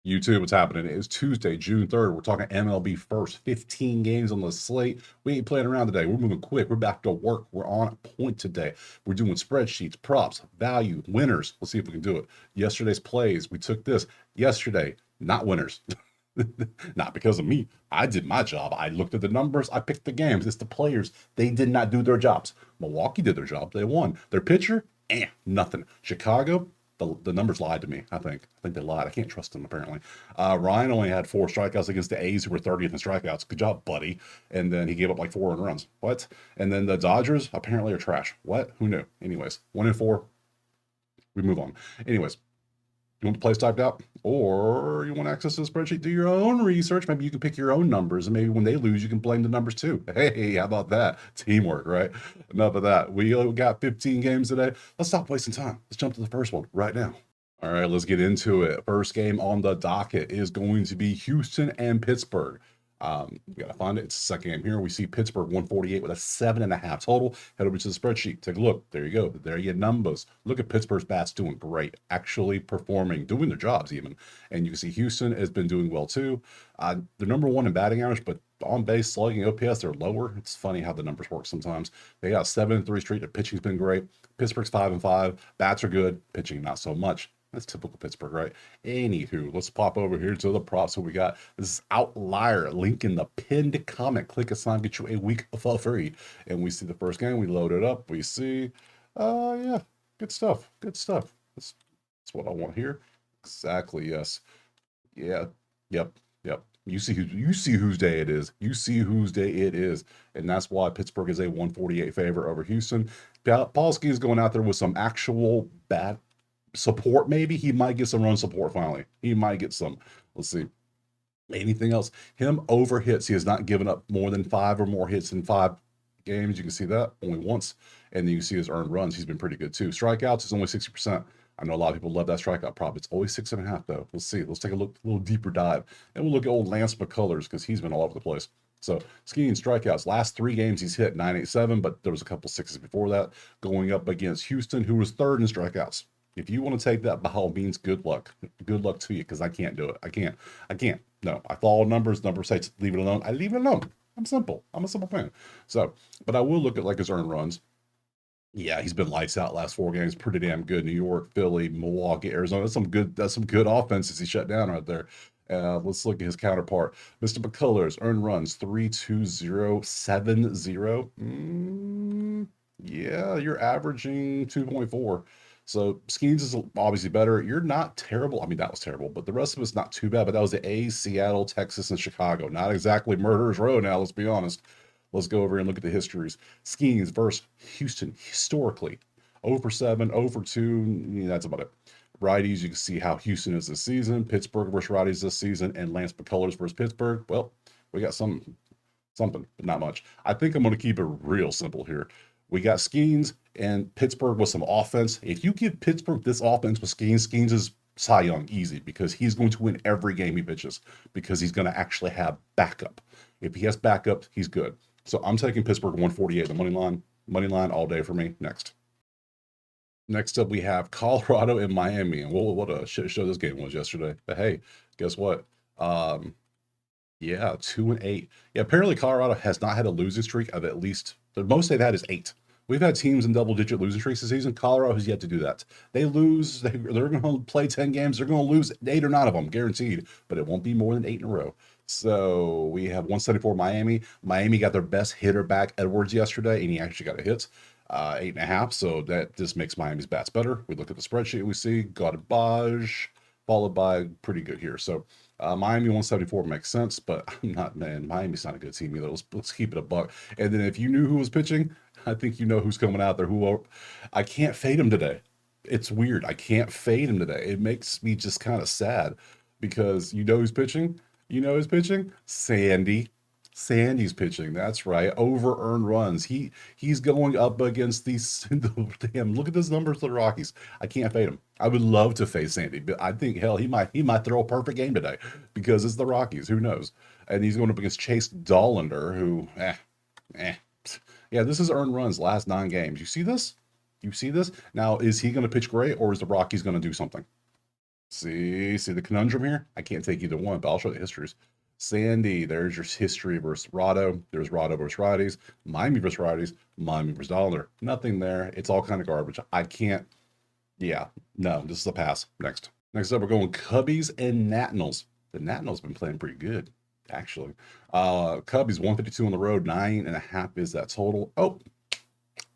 YouTube, what's happening? It's Tuesday, June 3rd. We're talking MLB first. 15 games on the slate. We ain't playing around today. We're moving quick. We're back to work. We're on point today. We're doing spreadsheets, props, value, winners. Let's see if we can do it. Yesterday's plays. We took this yesterday, not winners. Not because of me. I did my job. I looked at the numbers. I picked the games. It's the players. They did not do their jobs. Milwaukee did their job. They won. Their pitcher, nothing. Chicago, the numbers lied to me. I think they lied. I can't trust them apparently. Ryan only had 4 strikeouts against the A's, who were 30th in strikeouts. Good job, buddy. And then he gave up like 4 earned runs. What? And then the Dodgers apparently are trash. What? Who knew? Anyways, 1-4. We move on. Anyways, you want the plays typed out, or you want access to the spreadsheet, do your own research. Maybe you can pick your own numbers, and maybe when they lose, you can blame the numbers too. Hey, how about that? Teamwork, right? Enough of that. We got 15 games today. Let's stop wasting time. Let's jump to the first one right now. All right, let's get into it. First game on the docket is going to be Houston and Pittsburgh. We got to find it. It's the second game here. We see Pittsburgh 148 with a 7.5 total. Head over to the spreadsheet. Take a look. There you go. There are your numbers. Look at Pittsburgh's bats doing great, actually performing, doing their jobs even. And you can see Houston has been doing well too. They're number 1 in batting average, but on base, slugging, OPS, they're lower. It's funny how the numbers work sometimes. They got 7-3 streak. The pitching's been great. Pittsburgh's 5-5. Bats are good. Pitching not so much. That's typical Pittsburgh, right? Anywho, let's pop over here to the props. So we got this is Outlier. Link in the pinned comment. Click a sign, get you a week for free. And we see the first game. We load it up. We see, yeah, good stuff. Good stuff. That's what I want here. Exactly. Yes. Yeah. Yep. Yep. You see whose day it is. You see whose day it is, and that's why Pittsburgh is a 148 favor over Houston. Polsky is going out there with some actual bad support. Maybe he might get some run support finally. He might get some. Let's see. Anything else? Him over hits. He has not given up more than 5 or more hits in 5 games. You can see that only once. And then you see his earned runs. He's been pretty good too. Strikeouts is only 60%. I know a lot of people love that strikeout prop. It's always 6.5 though. Let's see. Let's take a little deeper dive. And we'll look at old Lance McCullers because he's been all over the place. So skiing strikeouts, last 3 games he's hit 987, but there was a couple 6s before that, going up against Houston, who was 3rd in strikeouts. If you want to take that, by all means, good luck. Good luck to you, because I can't do it. I can't. No, I follow numbers. Numbers say leave it alone. I leave it alone. I'm simple. I'm a simple fan. So, but I will look at like his earned runs. Yeah, he's been lights out last 4 games. Pretty damn good. New York, Philly, Milwaukee, Arizona. That's some good offenses he shut down right there. Let's look at his counterpart. Mr. McCullers, earned runs 3.2070. Yeah, you're averaging 2.4. So Skeens is obviously better. You're not terrible. I mean, that was terrible, but the rest of it's not too bad. But that was the A's, Seattle, Texas, and Chicago. Not exactly murderer's row now, let's be honest. Let's go over and look at the histories. Skeens versus Houston historically. 0-7, 0-2. Yeah, that's about it. Righties, you can see how Houston is this season. Pittsburgh versus righties this season. And Lance McCullers versus Pittsburgh. Well, we got something, but not much. I think I'm going to keep it real simple here. We got Skeens and Pittsburgh with some offense. If you give Pittsburgh this offense with Skeens, Skeens is Cy Young easy, because he's going to win every game he pitches, because he's going to actually have backup. If he has backup, he's good. So I'm taking Pittsburgh 148, the money line all day for me. Next up, we have Colorado and Miami, and what a shit show this game was yesterday. But hey, guess what? Yeah, 2-8. Yeah, apparently Colorado has not had a losing streak of at least, the most they've had is 8. We've had teams in double-digit losing streaks this season. Colorado has yet to do that. They lose, they're going to play 10 games. They're going to lose 8 or 9 of them, guaranteed. But it won't be more than 8 in a row. So we have 174 Miami. Miami got their best hitter back, Edwards, yesterday, and he actually got a hit. 8.5. So that just makes Miami's bats better. We look at the spreadsheet, we see garbage followed by pretty good here. So Miami 174 makes sense, but I'm not, man. Miami's not a good team either. Let's keep it a buck. And then if you knew who was pitching, I think you know who's coming out there. I can't fade him today. It's weird. I can't fade him today. It makes me just kind of sad, because you know who's pitching. You know who's pitching? Sandy. Sandy's pitching. That's right. Over earned runs. He's going up against these. Damn, look at those numbers for the Rockies. I can't fade him. I would love to face Sandy, but I think hell he might throw a perfect game today, because it's the Rockies. Who knows? And he's going up against Chase Dollander, who yeah, this is earned runs last 9 games. You see this? You see this? Now, is he going to pitch great, or is the Rockies going to do something? See the conundrum here? I can't take either one, but I'll show the histories. Sandy, there's your history versus Rado. There's Rado versus Righties. Miami versus Righties. Miami versus Dollar. Nothing there. It's all kind of garbage. I can't. Yeah, no, this is a pass. Next up, we're going Cubbies and Nationals. The Nationals been playing pretty good, actually. Cubbies 152 on the road, 9.5 is that total. Oh,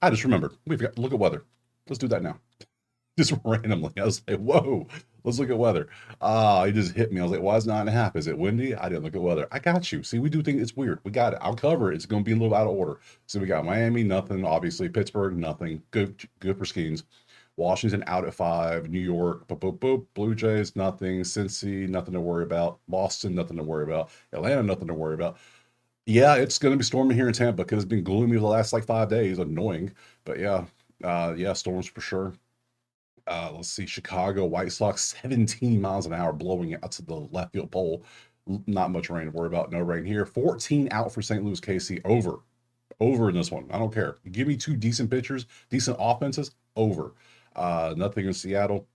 I just remembered. We've got look at weather. Let's do that now. Just randomly. I was like, whoa, let's look at weather. It just hit me. I was like, why is 9.5? Is it windy? I didn't look at weather. I got you. See, we do think it's weird. We got it. I'll cover it. It's going to be a little out of order. So we got Miami, nothing. Obviously, Pittsburgh, nothing. Good for Skeens. Washington out at 5. New York, boop, boop, boop. Blue Jays, nothing. Cincy, nothing to worry about. Boston, nothing to worry about. Atlanta, nothing to worry about. Yeah, it's going to be storming here in Tampa because it's been gloomy the last like 5 days. Annoying. But yeah, storms for sure. Let's see, Chicago White Sox, 17 miles an hour blowing out to the left field pole. Not much rain to worry about. No rain here. 14 out for St. Louis KC. Over in this one. I don't care. Give me two decent pitchers, decent offenses. Over. Nothing in Seattle.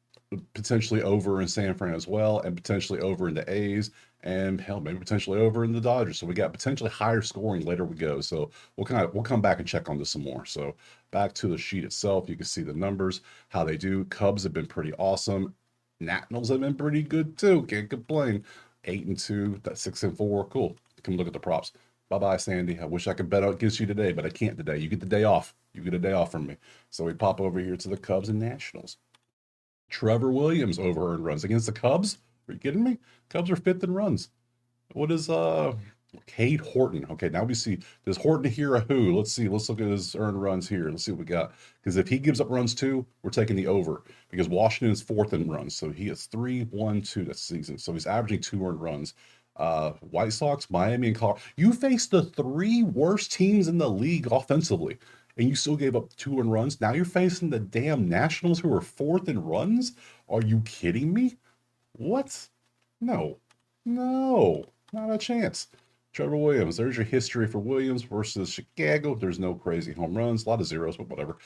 Potentially over in San Fran as well, and potentially over in the A's, and hell, maybe potentially over in the Dodgers. So we got potentially higher scoring later we go. So we'll come back and check on this some more. So back to the sheet itself, you can see the numbers, how they do. Cubs have been pretty awesome. Nationals have been pretty good too. Can't complain. 8-2, that's 6-4. Cool. Come look at the props. Bye bye, Sandy. I wish I could bet against you today, but I can't today. You get the day off. You get a day off from me. So we pop over here to the Cubs and Nationals. Trevor Williams over earned runs against the Cubs. Are you kidding me? Cubs are 5th in runs. What is Cade Horton? Okay, now we see, does Horton hear a who? Let's see. Let's look at his earned runs here. Let's see what we got. Because if he gives up runs too, we're taking the over. Because Washington is 4th in runs. So he has 3-1-2 this season. So he's averaging 2 earned runs. White Sox, Miami, and Colorado. You faced the 3 worst teams in the league offensively, and you still gave up 2 in runs. Now you're facing the damn Nationals, who are 4th in runs. Are you kidding me? What? No, not a chance. Trevor Williams, there's your history for Williams versus Chicago. There's no crazy home runs, a lot of zeros, but whatever.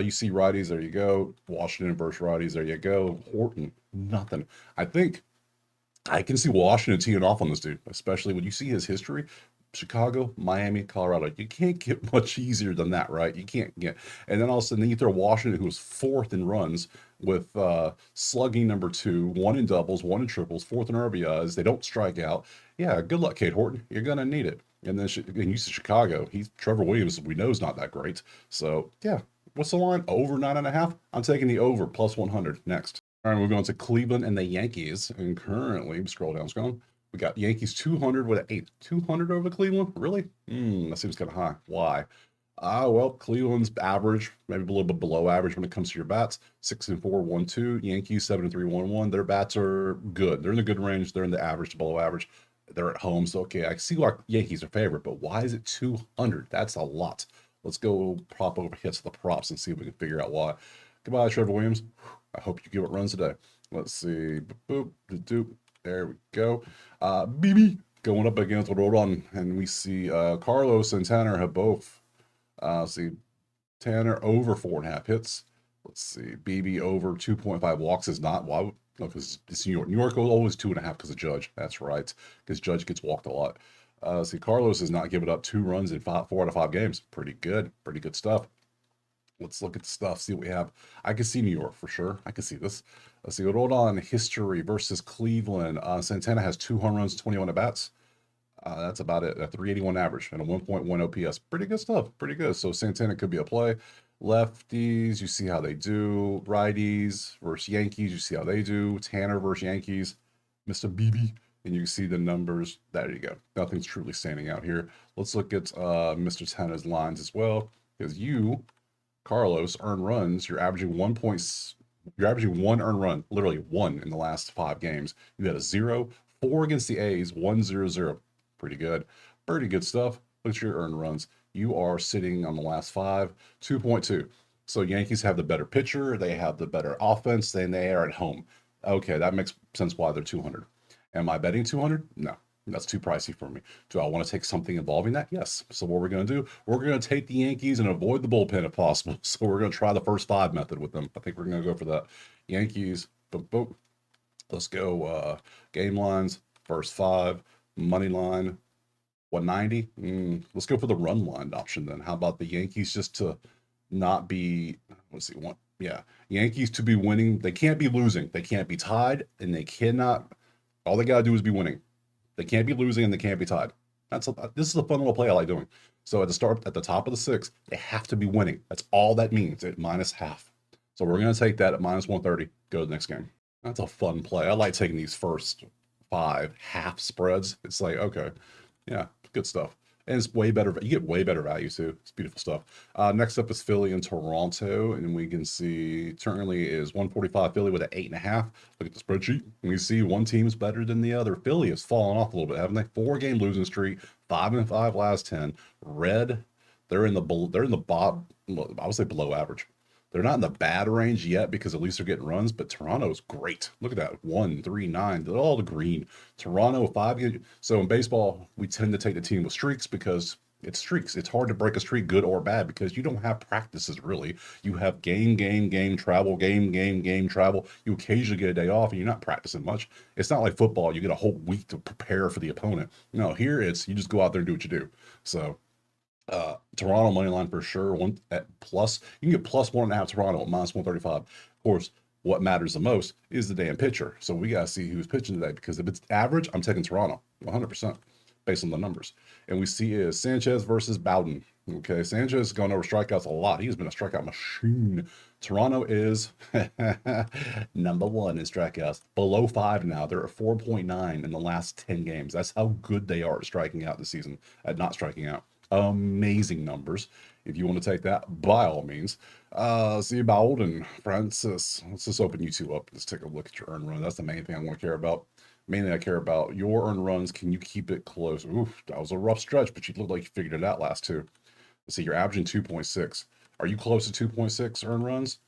You see righties, there you go. Washington versus righties, there you go. Horton, nothing. I think I can see Washington teeing off on this dude, especially when you see his history. Chicago, Miami, Colorado. You can't get much easier than that, right? You can't get. And then all of a sudden, then you throw Washington, who was 4th in runs, with slugging number 2, 1 in doubles, 1 in triples, 4th in RBIs. They don't strike out. Yeah, good luck, Cade Horton. You're gonna need it. And then and you see Chicago. Trevor Williams. We know is not that great. So yeah, what's the line? Over 9.5. I'm taking the over plus 100 next. All right, we're going to Cleveland and the Yankees. And currently, scroll down. We got Yankees 200 with an 8. 200 over Cleveland? Really? That seems kind of high. Why? Well, Cleveland's average, maybe a little bit below average when it comes to your bats. 6-4, 1-2. Yankees 7-3, 1-1. Their bats are good. They're in the good range. They're in the average to below average. They're at home. So, okay, I see why Yankees are favorite, but why is it 200? That's a lot. Let's go prop over hits the props and see if we can figure out why. Goodbye, Trevor Williams. I hope you give it runs today. Let's see. Boop, doop, doop. There we go. BB going up against Rodon, and we see Carlos and Tanner have both. See Tanner over 4.5 hits. Let's see. BB over 2.5 walks is not. Why? No, because it's New York. New York goes always 2.5 because of Judge. That's right. Because Judge gets walked a lot. See, Carlos has not given up 2 runs in 4 out of 5 games. Pretty good. Pretty good stuff. Let's look at the stuff, see what we have. I can see New York for sure. I can see this. Let's see. Hold on. History versus Cleveland. Santana has 2 home runs, 21 at bats. That's about it. A 381 average and a 1.1 OPS. Pretty good stuff. Pretty good. So Santana could be a play. Lefties, you see how they do. Righties versus Yankees, you see how they do. Tanner versus Yankees. Mr. BB. And you see the numbers. There you go. Nothing's truly standing out here. Let's look at Mr. Tanner's lines as well. Because you, Carlos, earned runs. You're averaging 1 earned run, literally 1 in the last 5 games. You had a 0, 4 against the A's, 1-0-0. Pretty good. Pretty good stuff. Look at your earned runs. You are sitting on the last 5, 2.2. So Yankees have the better pitcher. They have the better offense. Then they are at home. Okay, that makes sense why they're 200. Am I betting 200? No. That's too pricey for me. Do I want to take something involving that? Yes. So what we're going to do, we're going to take the Yankees and avoid the bullpen if possible. So we're going to try the first 5 method with them. I think we're going to go for that. Yankees, boom, boom. Let's go game lines, first five, money line, 190. Let's go for the run line option then. How about the Yankees just to not be, let's see, one, yeah, Yankees to be winning. They can't be losing. They can't be tied, and they cannot, all they got to do is be winning. They can't be losing and they can't be tied. This is a fun little play I like doing. So at the top of the six, they have to be winning. That's all that means at minus half. So we're going to take that at minus 130. Go to the next game. That's a fun play. I like taking these first five half spreads. It's like, okay, yeah, good stuff. And it's way better. You get way better value too. It's beautiful stuff. Next up is Philly and Toronto. And we can see currently is 145 Philly with an 8.5. Look at the spreadsheet. And we see one team's better than the other. Philly has fallen off a little bit, haven't they? 4-game losing streak, 5-5 last 10. Red, they're in the bottom, I would say below average. They're not in the bad range yet because at least they're getting runs, but Toronto's great. Look at that. 1, 3, 9. They're all the green. Toronto, 5. So in baseball, we tend to take the team with streaks because it's streaks. It's hard to break a streak, good or bad, because you don't have practices really. You have game, travel, game, travel. You occasionally get a day off and you're not practicing much. It's not like football. You get a whole week to prepare for the opponent. No, here it's you just go out there and do what you do. So Toronto money line for sure. One at plus, you can get plus 1.5 Toronto at minus 135. Of course, what matters the most is the damn pitcher. So we gotta see who's pitching today because if it's average, I'm taking Toronto 100% based on the numbers. And we see is Sanchez versus Bowden. Okay, Sanchez is going over strikeouts a lot. He's been a strikeout machine. Toronto is number one in strikeouts, below 5 now. They're at 4.9 in the last 10 games. That's how good they are at striking out this season, at not striking out. Amazing numbers. If you want to take that, by all means. See about and Francis. Let's just open you two up. Let's take a look at your earn run. That's the main thing I want to care about. Mainly, I care about your earn runs. Can you keep it close? Oof, that was a rough stretch, but you look like you figured it out last two. Let's see, you're averaging 2.6. Are you close to 2.6 earn runs?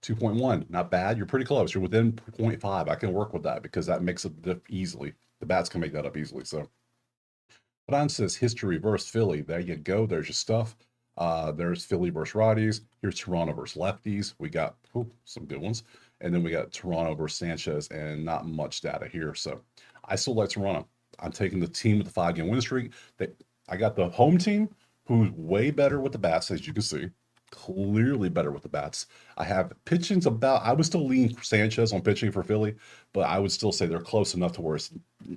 2.1, not bad. You're pretty close. You're within 0.5. I can work with that because that makes it dip easily. The bats can make that up easily. So Francis, history versus Philly. There you go. There's your stuff. There's Philly versus righties. Here's Toronto versus lefties. We got some good ones. And then we got Toronto versus Sanchez, and not much data here. So I still like Toronto. I'm taking the team with the 5-game win streak. I got the home team, who's way better with the bats, as you can see. Clearly better with the bats. I have pitching's about, I would still lean Sanchez on pitching for Philly, but I would still say they're close enough to where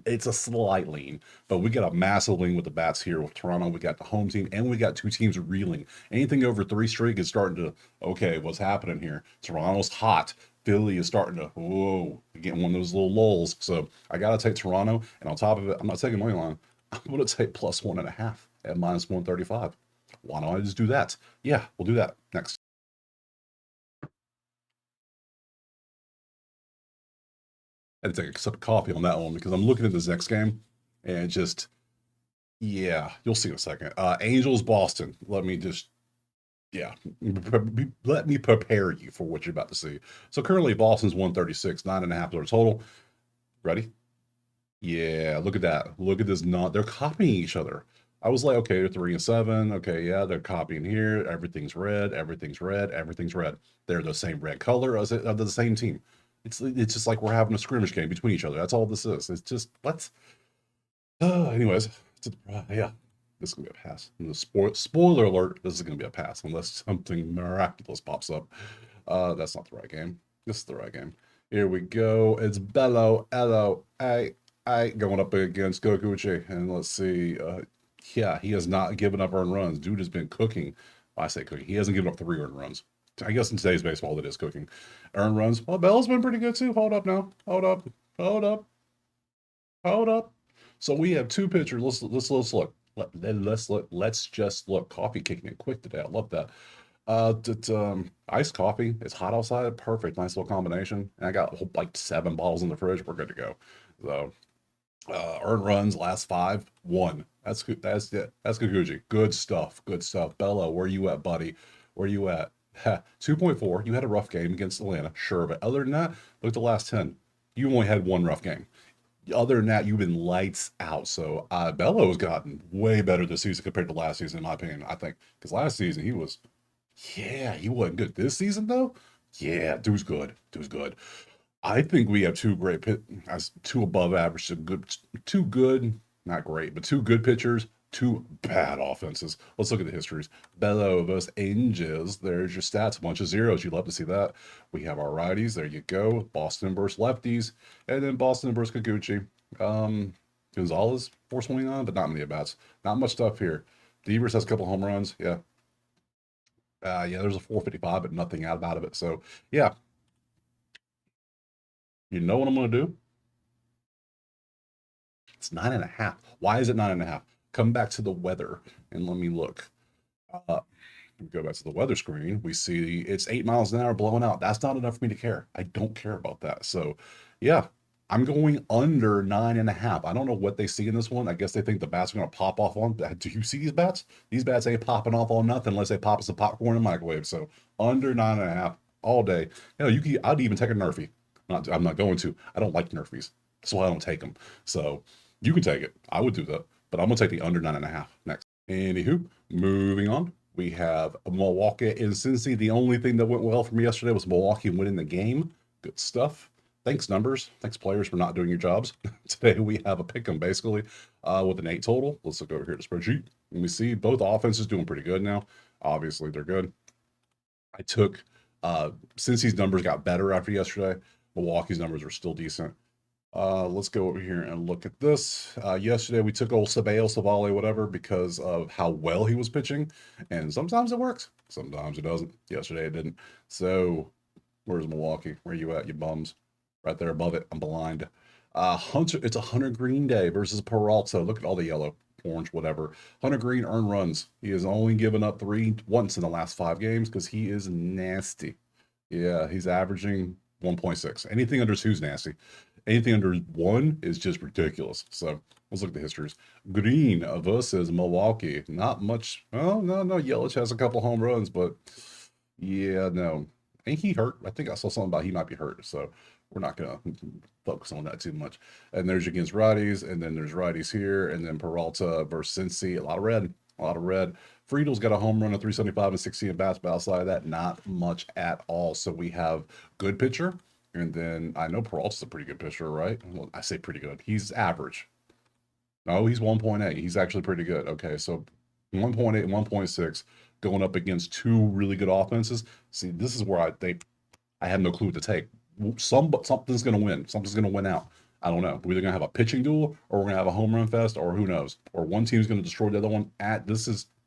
it's a slight lean. But we got a massive lean with the bats here with Toronto. We got the home team, and we got two teams reeling. Anything over 3 streak is starting to, okay, what's happening here? Toronto's hot. Philly is starting to, getting one of those little lulls. So I got to take Toronto. And on top of it, I'm not taking money line. I'm going to take plus 1.5 at minus 135. Why don't I just do that? Yeah, we'll do that next. I had to take a sip of coffee on that one because I'm looking at this next game and just, yeah, you'll see in a second. Angels, Boston. Let me just, yeah, let me prepare you for what you're about to see. So currently, Boston's 136, 9.5 total. Ready? Yeah, look at that. Look at this. Not they're copying each other. I was like, okay, they're 3 and 7. Okay, yeah, they're copying here. Everything's red. Everything's red. Everything's red. They're the same red color as it, they're the same team. It's just like we're having a scrimmage game between each other. That's all this is. It's just what. Anyways, yeah, this is gonna be a pass. And the spoiler alert: this is gonna be a pass unless something miraculous pops up. That's not the right game. This is the right game. Here we go. It's Bello, Elo, I going up against Gokuchi, and let's see. Yeah, he has not given up earned runs. Dude has been cooking. I say cooking. He hasn't given up 3 earned runs. I guess in today's baseball, it is cooking. Earned runs. Well, Bell's been pretty good too. Hold up now. Hold up. Hold up. Hold up. So we have 2 pitchers. Let's look. Let's just look. Coffee kicking it quick today. I love that. Iced coffee. It's hot outside. Perfect. Nice little combination. And I got like 7 bottles in the fridge. We're good to go. So earned runs last 5, 1. That's Kikuchi. Good stuff. Good stuff. Bello, where you at, buddy? Where you at? 2.4. You had a rough game against Atlanta, sure, but other than that, look at the last 10. You only had 1 rough game. Other than that, you've been lights out. So Bello's gotten way better this season compared to last season, in my opinion. I think because last season he wasn't good. This season though, yeah, dude's good. Dude's good. I think we have two great as two above average, two good, not great, but two good pitchers, two bad offenses. Let's look at the histories. Bello versus Angels. There's your stats, a bunch of zeros. You love to see that. We have our righties. There you go. Boston versus lefties, and then Boston versus Kikuchi. Gonzalez 429, but not many at bats. Not much stuff here. Devers has a couple home runs. Yeah. Yeah, there's a 455, but nothing out of it. So yeah, you know what I'm gonna do? It's 9.5. Why is it 9.5? Come back to the weather and let me look. We go back to the weather screen. We see it's 8 miles an hour blowing out. That's not enough for me to care. I don't care about that. So, yeah, I'm going under 9.5. I don't know what they see in this one. I guess they think the bats are going to pop off on. Do you see these bats? These bats ain't popping off on nothing unless they pop some popcorn in the microwave. So, under 9.5 all day. I'd even take a Nerfie. I'm not going to. I don't like Nerfies. That's why I don't take them. So, you can take it. I would do that. But I'm going to take the under 9.5 next. Anywho, moving on. We have Milwaukee and Cincy. The only thing that went well for me yesterday was Milwaukee winning the game. Good stuff. Thanks, numbers. Thanks, players, for not doing your jobs. Today we have a pick 'em basically with an 8 total. Let's look over here at the spreadsheet. And we see both offenses doing pretty good now. Obviously, they're good. I took Cincy's numbers got better after yesterday. Milwaukee's numbers are still decent. Let's go over here and look at this. Yesterday we took old Savale, whatever, because of how well he was pitching. And sometimes it works, sometimes it doesn't. Yesterday it didn't. So where's Milwaukee? Where you at, you bums? Right there above it. I'm blind. Hunter, it's a Hunter Green day versus Peralta. Look at all the yellow, orange, whatever. Hunter Green earned runs. He has only given up 3 once in the last 5 games because he is nasty. Yeah, he's averaging 1.6. Anything under 2 is nasty. Anything under 1 is just ridiculous. So let's look at the histories. Green versus Milwaukee. Not much. Oh, no. Yelich has a couple home runs, but yeah, no. Ain't he hurt? I think I saw something about he might be hurt. So we're not going to focus on that too much. And there's against righties, and then there's righties here, and then Peralta versus Cincy. A lot of red. A lot of red. Friedel's got a home run of 375 and 16 at bats, but outside of that, not much at all. So we have good pitcher, and then I know Peralta's a pretty good pitcher, right? Well, I say pretty good. He's average. No, he's 1.8. He's actually pretty good. Okay, so 1.8 and 1.6 going up against 2 really good offenses. See, this is where I think I have no clue what to take. Something's going to win. Something's going to win out. I don't know. We're either going to have a pitching duel, or we're going to have a home run fest, or who knows. Or one team's going to destroy the other one.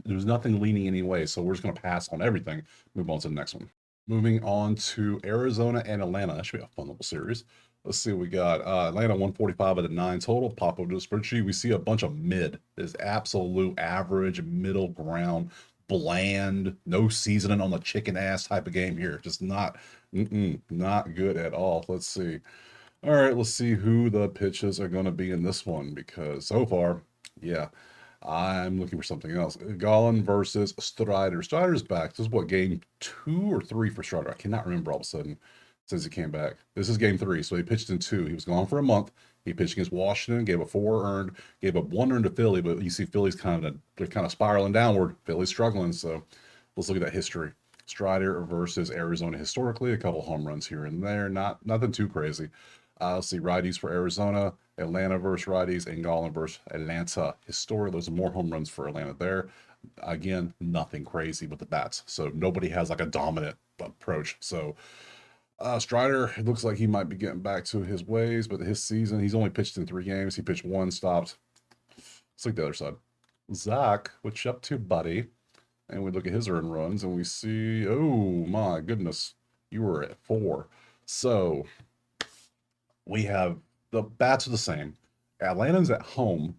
There's nothing leaning any way, so we're just going to pass on everything. Move on to the next one. Moving on to Arizona and Atlanta. That should be a fun little series. Let's see what we got. Atlanta 145 at a 9 total. Pop over to the spreadsheet. We see a bunch of mid. This absolute average, middle ground, bland, no seasoning on the chicken ass type of game here. Just not good at all. Let's see. All right, let's see who the pitches are going to be in this one, because so far, yeah, I'm looking for something else. Gollin versus Strider. Strider's back. This is what, game 2 or 3 for Strider? I cannot remember all of a sudden since he came back. This is game 3, so he pitched in 2. He was gone for a month. He pitched against Washington, gave up 4 earned, gave up 1 earned to Philly, but you see Philly's they're kind of spiraling downward. Philly's struggling, so let's look at that history. Strider versus Arizona historically, a couple home runs here and there, nothing too crazy. Let's see, righties for Arizona, Atlanta versus righties, and Gollin versus Atlanta. Historically, there's more home runs for Atlanta there. Again, nothing crazy with the bats, so nobody has like a dominant approach. So Strider, it looks like he might be getting back to his ways, but his season, he's only pitched in 3 games. He pitched 1, stopped. Let's look at the other side. Zach, what you up to, buddy? And we look at his earned runs, and we see, oh my goodness, you were at 4. So we have the bats are the same. Atlanta's at home.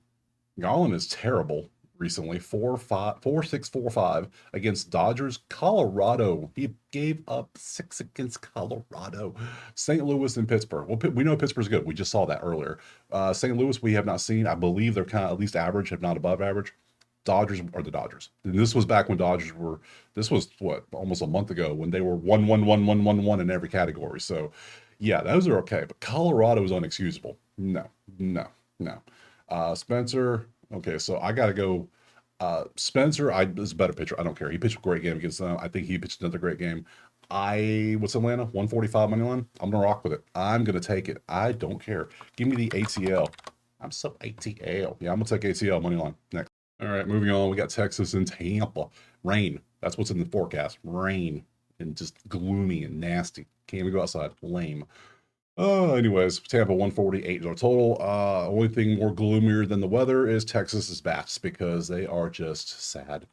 Garland is terrible recently. 4.645 against Dodgers. Colorado. He gave up 6 against Colorado. St. Louis and Pittsburgh. Well, we know Pittsburgh's good. We just saw that earlier. St. Louis, we have not seen. I believe they're kind of at least average, if not above average. Dodgers are the Dodgers. And this was back when Dodgers were. This was what, almost a month ago, when they were 1-1-1-1-1-1 in every category. So yeah, those are okay, but Colorado is unexcusable. No. Spencer, okay, so I got to go. Spencer is a better pitcher. I don't care. He pitched a great game against them. I think he pitched another great game. What's Atlanta? 145 money line. I'm gonna rock with it. I'm gonna take it. I don't care. Give me the ATL. I'm so ATL. Yeah, I'm gonna take ATL money line next. All right, moving on. We got Texas and Tampa. Rain. That's what's in the forecast. Rain and just gloomy and nasty. Can't even go outside. Lame. Anyways, Tampa 148 is our total. Only thing more gloomier than the weather is Texas's bats because they are just sad.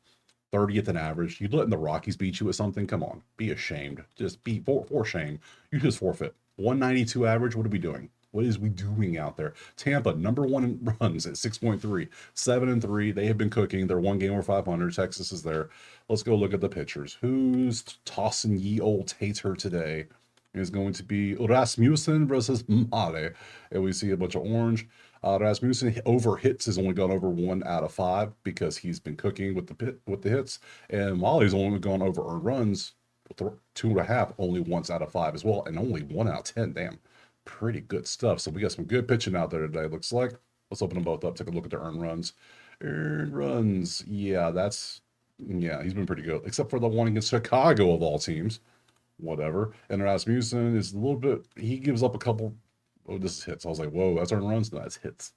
30th in average. You letting the Rockies beat you at something? Come on, be ashamed. Just be for shame. You just forfeit. 192 average. What are we doing? What is we doing out there? Tampa, number one in runs at 6.3, 7-3. They have been cooking. They're one game over 500. Texas is there. Let's go look at the pitchers. Who's tossing ye old tater today? Is going to be Rasmussen versus Male. And we see a bunch of orange. Rasmussen over hits has only gone over 1 out of 5 because he's been cooking with the hits, and Molly's only gone over earned runs with 2.5 only once out of 5 as well, and only 1 out of 10. Damn, pretty good stuff. So we got some good pitching out there today. Looks like. Let's open them both up. Take a look at their earned runs. Earned runs, yeah, he's been pretty good, except for the one against Chicago of all teams. Whatever. And Rasmussen is a little bit. He gives up a couple. Oh, this is hits. I was like, whoa, that's earned runs. No, that's hits.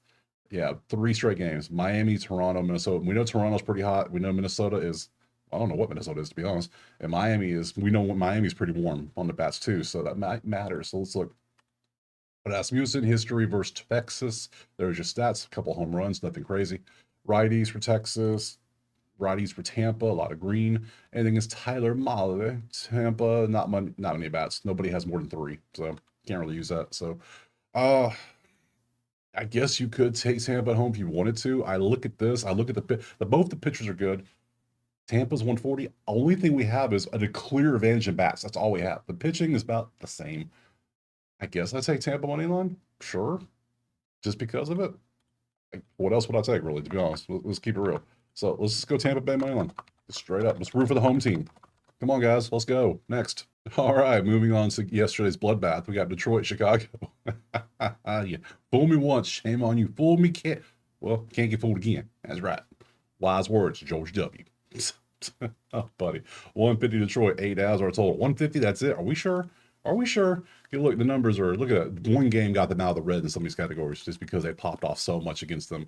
Yeah, 3 straight games. Miami, Toronto, Minnesota. We know Toronto's pretty hot. We know Minnesota is. I don't know what Minnesota is, to be honest. And Miami is. We know what Miami's pretty warm on the bats too, so that matters. So let's look. Rasmussen history versus Texas. There's your stats. A couple home runs, nothing crazy. Righties for Texas. Righties for Tampa, a lot of green. Anything is Tyler Mahle. Tampa, not many bats. Nobody has more than 3, so can't really use that. So, I guess you could take Tampa at home if you wanted to. I look at this. I look at both the pitchers are good. Tampa's 140. Only thing we have is a clear advantage in bats. That's all we have. The pitching is about the same. I guess I take Tampa money line. Sure, just because of it. What else would I take, really? To be honest, let's keep it real. So let's just go Tampa Bay money line. Straight up. Let's root for the home team. Come on, guys. Let's go. Next. All right. Moving on to yesterday's bloodbath. We got Detroit, Chicago. Yeah. Fool me once. Shame on you. Fool me can't. Well, can't get fooled again. That's right. Wise words, George W. Oh, buddy. 150 Detroit. 8 hours our total. 150. That's it. Are we sure? Are we sure? You look, the numbers are. Look at that. One game got them out of the red in some of these categories just because they popped off so much against them.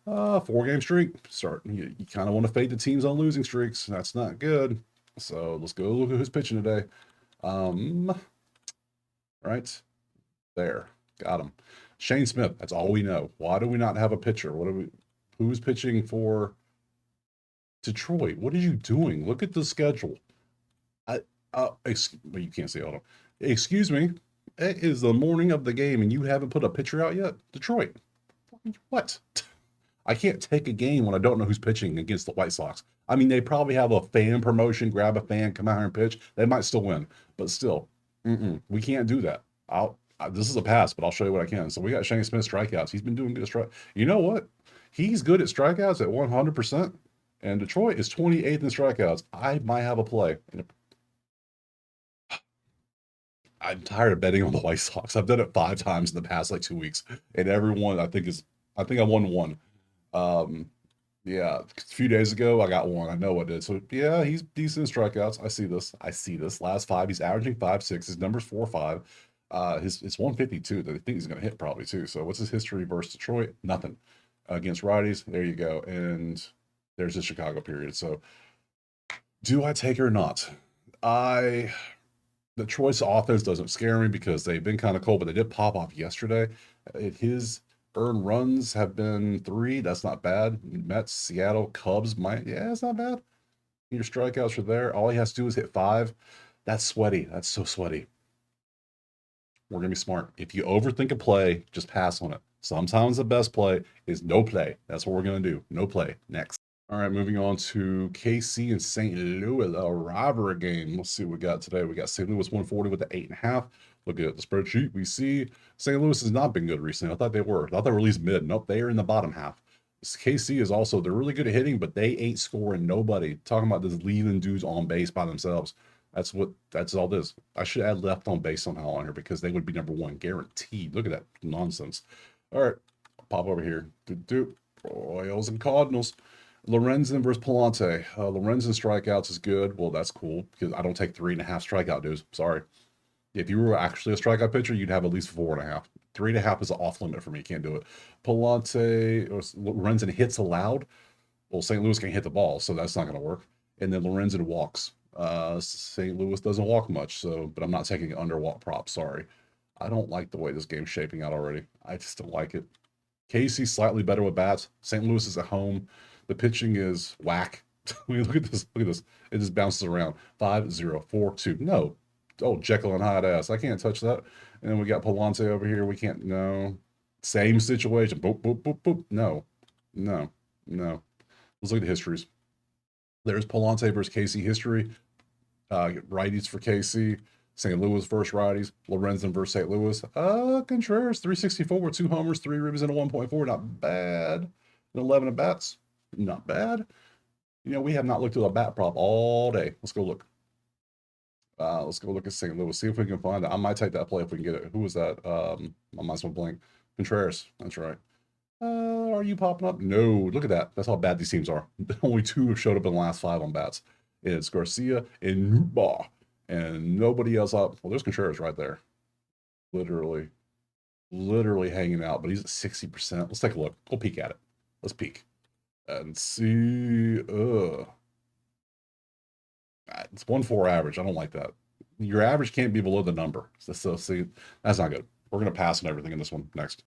4-game streak. You kind of want to fade the teams on losing streaks. That's not good. So let's go look at who's pitching today. Right there, got him. Shane Smith. That's all we know. Why do we not have a pitcher? Who's pitching for Detroit? What are you doing? Look at the schedule. You can't see. Hold on. Excuse me. It is the morning of the game and you haven't put a pitcher out yet? Detroit. What? I can't take a game when I don't know who's pitching against the White Sox. I mean, they probably have a fan promotion, grab a fan, come out here and pitch. They might still win, but still, we can't do that. This is a pass, but I'll show you what I can. So we got Shane Smith strikeouts. He's been doing good strike. You know what? He's good at strikeouts at 100%, and Detroit is 28th in strikeouts. I might have a play. I'm tired of betting on the White Sox. I've done it 5 times in the past 2 weeks, and everyone I think I won one. Yeah, a few days ago I got one. I know I did. So yeah, he's decent in strikeouts. I see this. Last 5, he's averaging 5.6. His number's 4.5. His 152 that I think he's gonna hit probably too. So what's his history versus Detroit? Nothing. Against righties. There you go. And there's the Chicago period. So do I take her or not? Detroit's offense doesn't scare me because they've been kind of cold, but they did pop off yesterday. His earned runs have been 3. That's not bad. Mets, Seattle, Cubs it's not bad. Your strikeouts are there. All he has to do is hit 5. That's sweaty. That's so sweaty. We're going to be smart. If you overthink a play, just pass on it. Sometimes the best play is no play. That's what we're going to do. No play. Next. All right, moving on to KC and St. Louis, a rivalry game. Let's see what we got today. We got St. Louis 140 with the 8.5. Look at the spreadsheet. We see St. Louis has not been good recently. I thought they were. I thought they were at least mid. Nope, they are in the bottom half. KC is also, they're really good at hitting, but they ain't scoring nobody. Talking about this leaving dudes on base by themselves. That's all this. I should add left on base somehow on here because they would be number 1, guaranteed. Look at that nonsense. All right, pop over here. Royals and Cardinals. Lorenzen versus Palante. Lorenzen strikeouts is good. Well, that's cool because I don't take 3.5 strikeout dudes. Sorry. If you were actually a strikeout pitcher, you'd have at least 4.5. 3.5 is an off limit for me. Can't do it. Palante or Lorenzen hits allowed. Well, St. Louis can't hit the ball, so that's not going to work. And then Lorenzen walks. St. Louis doesn't walk much, so but I'm not taking under walk prop. Sorry. I don't like the way this game's shaping out already. I just don't like it. Casey slightly better with bats. St. Louis is at home. The pitching is whack. I mean, look at this. Look at this. It just bounces around. 5-0, 4-2. No. Oh, Jekyll and Hyde ass. I can't touch that. And then we got Palante over here. We can't. No. Same situation. Boop, boop, boop, boop. No. No. No. Let's look at the histories. There's Palante versus Casey history. Righties for Casey. St. Louis versus righties. Lorenzen versus St. Louis. Contreras, 364 with 2 homers, 3 ribbies, and a 1.4. Not bad. And 11 at bats. Not bad. You know, we have not looked at a bat prop all day. Let's go look. Let's go look at St. Louis. See if we can find it. I might take that play if we can get it. Who was that? I might as well blank. Contreras. That's right. Are you popping up? No. Look at that. That's how bad these teams are. Only 2 have showed up in the last 5 on bats. It's Garcia and Newbar. And nobody else up. Well, there's Contreras right there. Literally hanging out. But he's at 60%. Let's take a look. We'll peek at it. Let's peek. And see. It's 1.4 average. I don't like that. Your average can't be below the number. So see, that's not good. We're going to pass on everything in this one next.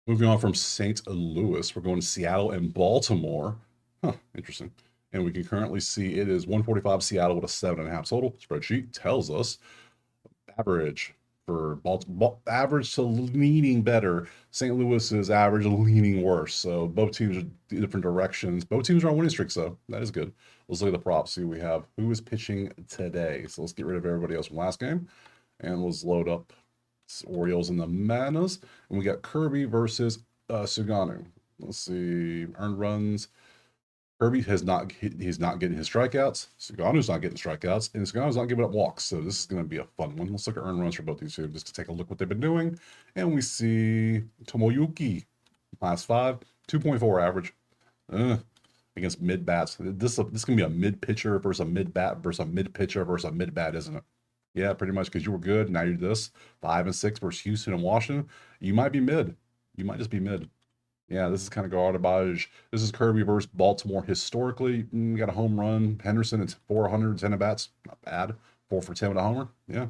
Moving on from St. Louis, we're going to Seattle and Baltimore. Huh, interesting. And we can currently see it is 145 Seattle with a 7.5 total. Spreadsheet tells us average for Baltimore, average to leaning better. St. Louis is average to leaning worse. So both teams are different directions. Both teams are on winning streaks, so that is good. Let's look at the props. See, we have who is pitching today. So let's get rid of everybody else from last game, and let's load up Orioles and the Manas. And we got Kirby versus Suganu. Let's see, earned runs. Kirby he's not getting his strikeouts. Suganu's not getting strikeouts, and Suganu's not giving up walks. So this is going to be a fun one. Let's look at earned runs for both these two just to take a look what they've been doing. And we see Tomoyuki, last 5, 2.4 average against mid bats. This is going to be a mid pitcher versus a mid bat versus a mid pitcher versus a mid bat, isn't it? Yeah, pretty much because you were good. Now you're this 5 and 6 versus Houston and Washington. You might be mid. You might just be mid. Yeah, this is kind of garbage. This is Kirby versus Baltimore. Historically, got a home run. Henderson, it's 410 at bats. Not bad. 4 for 10 with a homer. Yeah.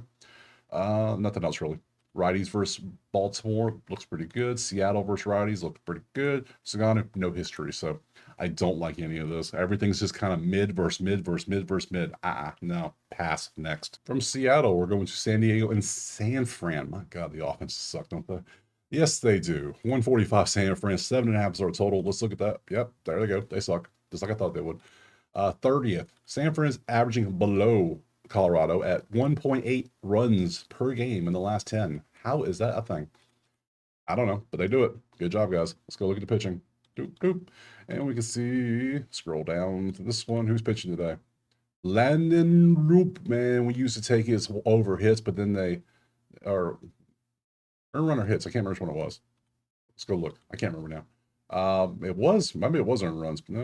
Nothing else really. Righties versus Baltimore looks pretty good. Seattle versus righties looked pretty good. Suganu, no history, so I don't like any of this. Everything's just kind of mid versus mid versus mid versus mid. No. Pass. Next. From Seattle, we're going to San Diego and San Fran. My God, the offenses suck, don't they? Yes, they do. 145 San Fran, 7.5 is our total. Let's look at that. Yep, there they go. They suck, just like I thought they would. 30th, San Fran's averaging below Colorado at 1.8 runs per game in the last 10. How is that a thing? I don't know, but they do it. Good job, guys. Let's go look at the pitching. Doop, doop. And we can see, scroll down to this one. Who's pitching today? Landon Roop, man. We used to take his over hits, but then they are earned run or hits. I can't remember which one it was. Let's go look. I can't remember now. Maybe it was earned runs, but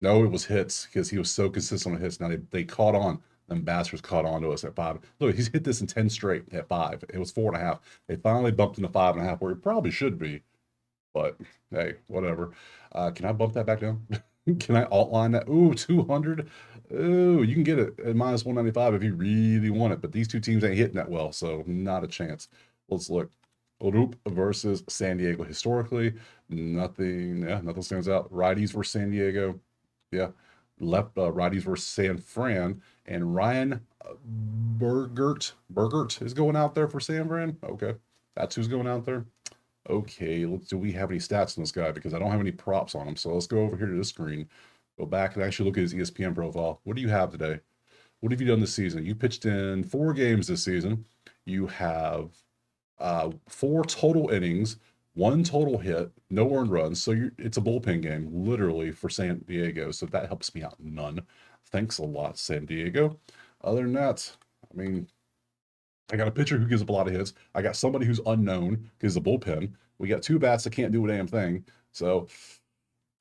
no, it was hits because he was so consistent on hits. Now they caught on. Them bastards caught on to us at 5. Look, he's hit this in 10 straight at 5. It was 4.5. They finally bumped into 5.5, where it probably should be. But hey, whatever. Can I bump that back down? Can I outline that? Ooh, 200. Ooh, you can get it at minus 195 if you really want it. But these two teams ain't hitting that well, so not a chance. Let's look. Orup versus San Diego. Historically, nothing stands out. Righties versus San Diego. Yeah. Left righties versus San Fran. And Ryan Bergert is going out there for San Fran. Okay. That's who's going out there. Okay. Do we have any stats on this guy? Because I don't have any props on him. So let's go over here to this screen. Go back and actually look at his ESPN profile. What do you have today? What have you done this season? You pitched in 4 games this season. You have 4 total innings, 1 total hit, no earned runs. So it's a bullpen game, literally, for San Diego. So that helps me out none. Thanks a lot, San Diego. Other than that, I mean, I got a pitcher who gives up a lot of hits. I got somebody who's unknown because the bullpen. We got 2 bats that can't do a damn thing. So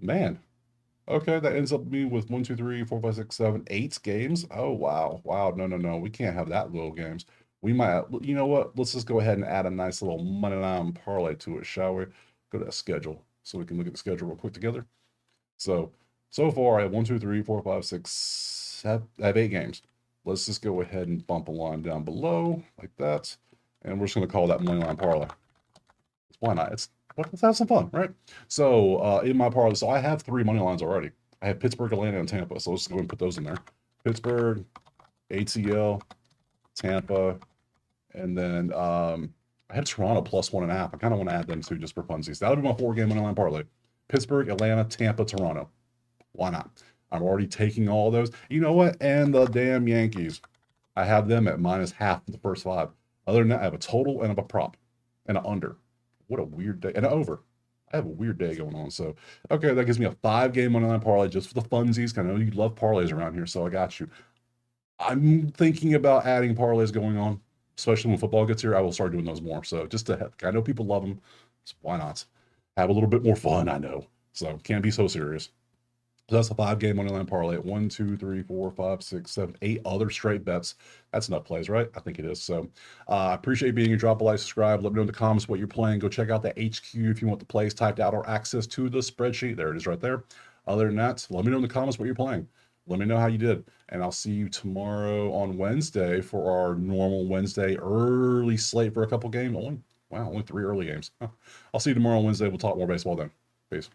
Man, Okay, that ends up being with 1, 2, 3, 4, 5, 6, 7, 8 games. Oh wow, wow, no, no, no, we can't have that little games. We might, you know what? Let's just go ahead and add a nice little money line parlay to it, shall we? Go to that schedule so we can look at the schedule real quick together. So, so far I have 1, 2, 3, 4, 5, 6, 7. I have 8 games. Let's just go ahead and bump a line down below like that, and we're just gonna call that money line parlay. Why not? Let's have some fun, right? So in my parlay, so I have 3 money lines already. I have Pittsburgh, Atlanta, and Tampa. So let's just go and put those in there. Pittsburgh, ATL, Tampa, and then I had Toronto +1.5. I kind of want to add them too, just for funsies. That would be my 4 game money line parlay. Pittsburgh, Atlanta, Tampa, Toronto. Why not? I'm already taking all those. You know what? And the damn Yankees. I have them at -half for the first 5. Other than that, I have a total and a prop and an under. What a weird day. And an over. I have a weird day going on. So, okay, that gives me a 5 game money line parlay just for the funsies. I know you love parlays around here, so I got you. I'm thinking about adding parlays going on, especially when football gets here. I will start doing those more. So, just to have, I know people love them. So why not? Have a little bit more fun, I know. So, can't be so serious. So that's a 5 game money line parlay at 1, 2, 3, 4, 5, 6, 7, 8 other straight bets. That's enough plays, right? I think it is. So I appreciate being here. Drop a like, subscribe. Let me know in the comments what you're playing. Go check out the HQ if you want the plays typed out or access to the spreadsheet. There it is right there. Other than that, let me know in the comments what you're playing. Let me know how you did. And I'll see you tomorrow on Wednesday for our normal Wednesday early slate for a couple games. Only 3 early games. I'll see you tomorrow on Wednesday. We'll talk more baseball then. Peace.